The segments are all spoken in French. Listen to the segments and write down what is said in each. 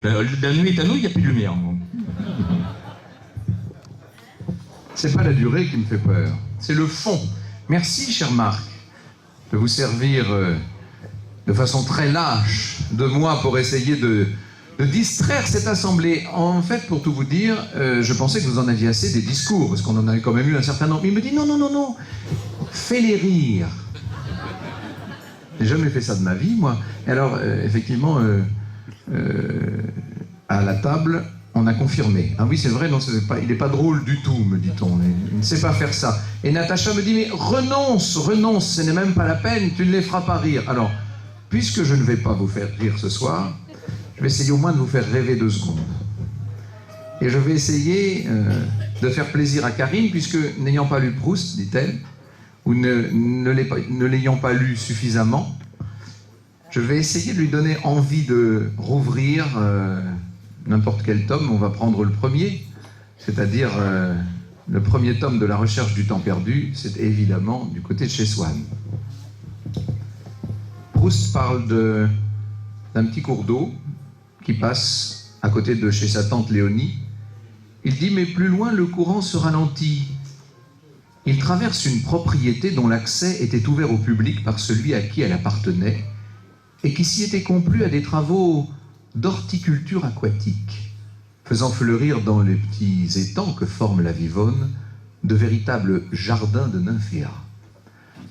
La nuit est à nous, il n'y a plus de lumière. C'est pas la durée qui me fait peur, c'est le fond. Merci, cher Marc, de vous servir de façon très lâche de moi pour essayer de distraire cette assemblée. En fait, pour tout vous dire, je pensais que vous en aviez assez des discours, parce qu'on en avait quand même eu un certain nombre. Mais il me dit non, fais-les rire. J'ai jamais fait ça de ma vie, moi. Et alors, effectivement, à la table, on a confirmé. Ah oui, c'est vrai, non, il n'est pas drôle du tout, me dit-on. Il ne sait pas faire ça. Et Natacha me dit, mais renonce, ce n'est même pas la peine, tu ne les feras pas rire. Alors, puisque je ne vais pas vous faire rire ce soir, je vais essayer au moins de vous faire rêver 2 secondes. Et je vais essayer de faire plaisir à Karine, puisque n'ayant pas lu Proust, dit-elle, ou ne l'ayant pas lu suffisamment, je vais essayer de lui donner envie de rouvrir n'importe quel tome. On va prendre le premier, c'est-à-dire le premier tome de La Recherche du temps perdu, c'est évidemment du côté de chez Swann. Proust parle d'un petit cours d'eau qui passe à côté de chez sa tante Léonie. Il dit, mais plus loin, le courant se ralentit. Il traverse une propriété dont l'accès était ouvert au public par celui à qui elle appartenait et qui s'y était complu à des travaux d'horticulture aquatique, faisant fleurir dans les petits étangs que forme la Vivonne de véritables jardins de nymphéas.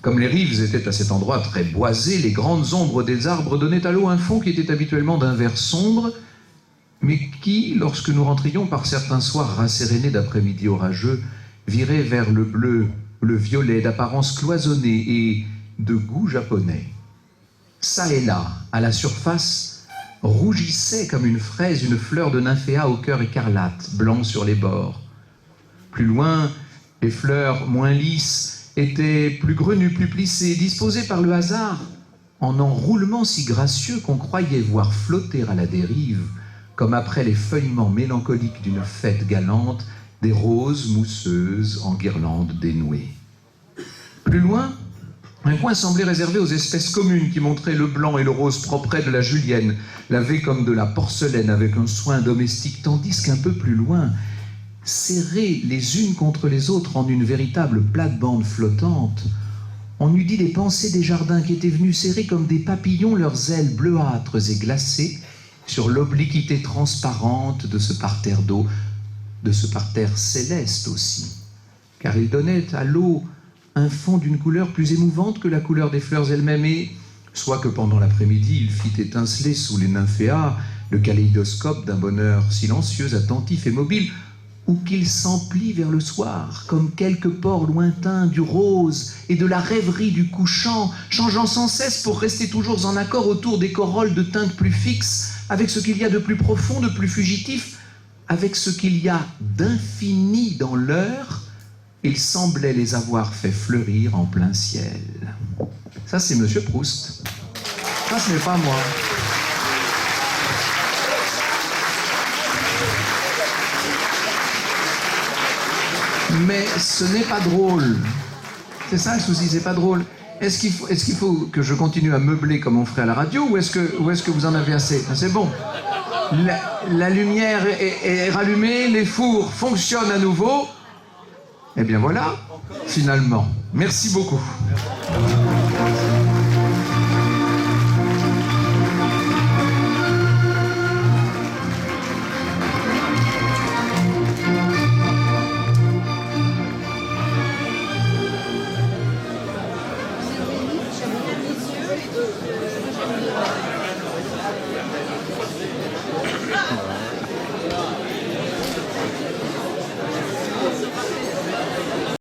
Comme les rives étaient à cet endroit très boisées, les grandes ombres des arbres donnaient à l'eau un fond qui était habituellement d'un vert sombre, mais qui, lorsque nous rentrions par certains soirs rassérénés d'après-midi orageux, virait vers le bleu, le violet, d'apparence cloisonnée et de goût japonais. Ça et là, à la surface, rougissait comme une fraise une fleur de nymphéa au cœur écarlate, blanc sur les bords. Plus loin, les fleurs moins lisses étaient plus grenues, plus plissées, disposées par le hasard en enroulements si gracieux qu'on croyait voir flotter à la dérive, comme après les feuillements mélancoliques d'une fête galante, des roses mousseuses en guirlandes dénouées. Plus loin, un coin semblait réservé aux espèces communes qui montraient le blanc et le rose propret de la julienne, lavé comme de la porcelaine avec un soin domestique, tandis qu'un peu plus loin, serrées les unes contre les autres en une véritable plate-bande flottante, on eût dit les pensées des jardins qui étaient venus serrer comme des papillons leurs ailes bleuâtres et glacées sur l'obliquité transparente de ce parterre d'eau, de ce parterre céleste aussi, car il donnait à l'eau un fond d'une couleur plus émouvante que la couleur des fleurs elles-mêmes, et soit que pendant l'après-midi il fit étinceler sous les nymphéas le kaléidoscope d'un bonheur silencieux, attentif et mobile, ou qu'il s'emplit vers le soir, comme quelques pores lointains du rose et de la rêverie du couchant, changeant sans cesse pour rester toujours en accord autour des corolles de teintes plus fixes, avec ce qu'il y a de plus profond, de plus fugitif, avec ce qu'il y a d'infini dans l'heure. Il semblait les avoir fait fleurir en plein ciel. Ça, c'est Monsieur Proust. Ça, ce n'est pas moi. Mais ce n'est pas drôle. C'est ça le souci, c'est pas drôle. Est-ce qu'il faut que je continue à meubler comme on ferait à la radio, ou est-ce que vous en avez assez? C'est bon. La lumière est rallumée, les fours fonctionnent à nouveau. Eh bien voilà, finalement. Merci beaucoup.